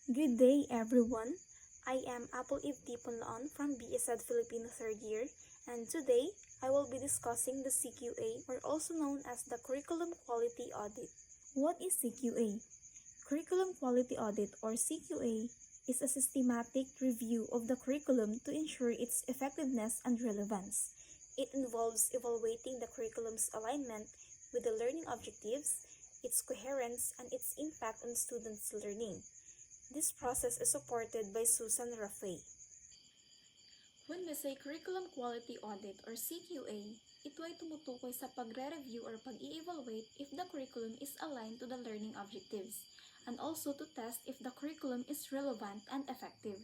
Good day, everyone. I am Apple Eve Tiponlaon from BSED Filipino 3rd year, and today I will be discussing the CQA, or also known as the Curriculum Quality Audit. What is CQA? Curriculum Quality Audit, or CQA, is a systematic review of the curriculum to ensure its effectiveness and relevance. It involves evaluating the curriculum's alignment with the learning objectives, its coherence, and its impact on students' learning. This process is supported by Susan Raffay. When we say Curriculum Quality Audit or CQA, ito ay tumutukoy sa pagre-review or pag-i-evaluate if the curriculum is aligned to the learning objectives, and also to test if the curriculum is relevant and effective.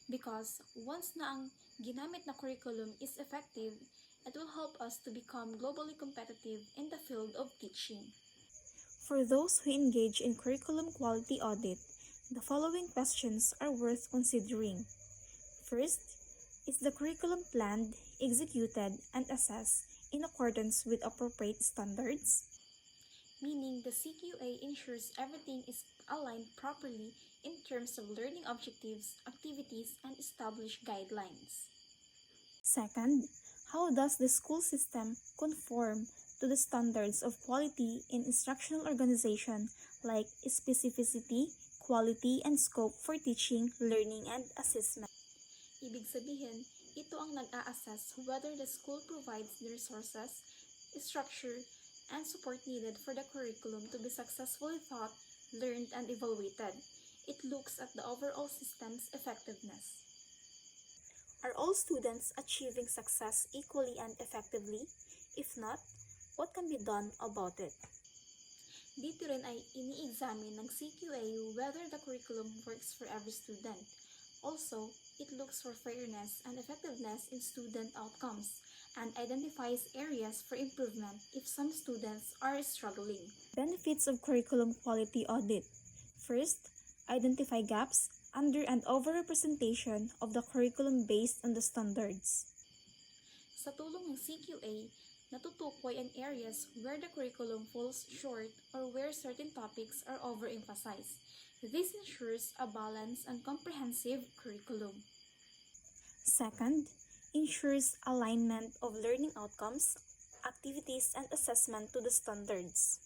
Because once na ang ginamit na curriculum is effective, it will help us to become globally competitive in the field of teaching. For those who engage in curriculum quality audit, the following questions are worth considering. First, is the curriculum planned, executed, and assessed in accordance with appropriate standards? Meaning the CQA ensures everything is aligned properly in terms of learning objectives, activities, and established guidelines. Second, how does the school system conform to the standards of quality in instructional organization like specificity, quality, and scope for teaching, learning, and assessment? Ibig sabihin, ito ang nag-a-assess whether the school provides the resources, structure, and support needed for the curriculum to be successfully taught, learned, and evaluated. It looks at the overall system's effectiveness. Are all students achieving success equally and effectively? If not, what can be done about it? Dito rin ay ini-examine ng CQA whether the curriculum works for every student. Also, it looks for fairness and effectiveness in student outcomes and identifies areas for improvement if some students are struggling. Benefits of curriculum quality audit. First, identify gaps, under and overrepresentation of the curriculum based on the standards. Sa tulong ng CQA, natutukoy ang areas where the curriculum falls short or where certain topics are overemphasized. This ensures a balanced and comprehensive curriculum. Second, ensures alignment of learning outcomes, activities, and assessment to the standards.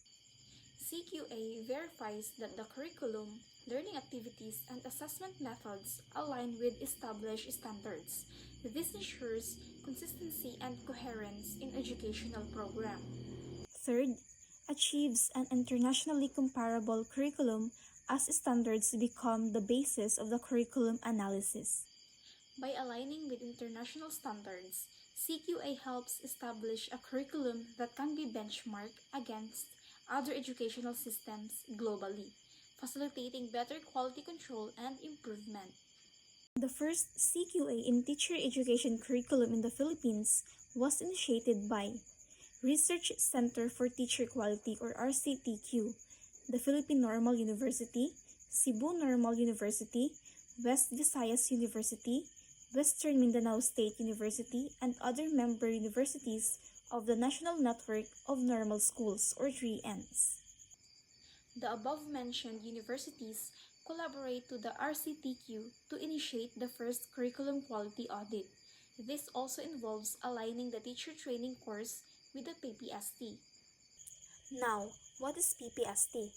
CQA verifies that the curriculum, learning activities, and assessment methods align with established standards. This ensures consistency and coherence in educational program. Third, achieves an internationally comparable curriculum as standards become the basis of the curriculum analysis. By aligning with international standards, CQA helps establish a curriculum that can be benchmarked against other educational systems globally, facilitating better quality control and improvement. The first CQA in teacher education curriculum in the Philippines was initiated by Research Center for Teacher Quality, or RCTQ, the Philippine Normal University, Cebu Normal University, West Visayas University, Western Mindanao State University, and other member universities of the National Network of Normal Schools, or 3Ns. The above-mentioned universities collaborate to the RCTQ to initiate the first curriculum quality audit. This also involves aligning the teacher training course with the PPST. Now, what is PPST?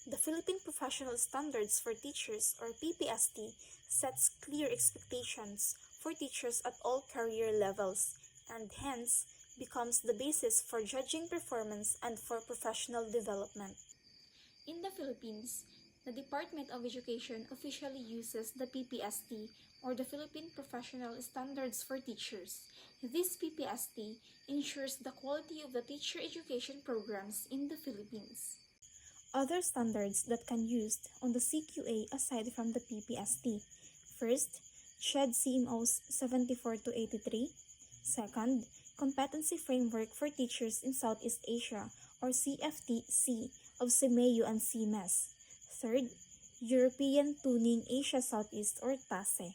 The Philippine Professional Standards for Teachers, or PPST, sets clear expectations for teachers at all career levels, and hence becomes the basis for judging performance and for professional development. In the Philippines, the Department of Education officially uses the PPST, or the Philippine Professional Standards for Teachers. This PPST ensures the quality of the teacher education programs in the Philippines. Other standards that can be used on the CQA aside from the PPST. First, SHED CMOs 74 to 83. Second, Competency Framework for Teachers in Southeast Asia, or CFTC, of CMEU and CMES. Third, European Tuning Asia Southeast, or TASE.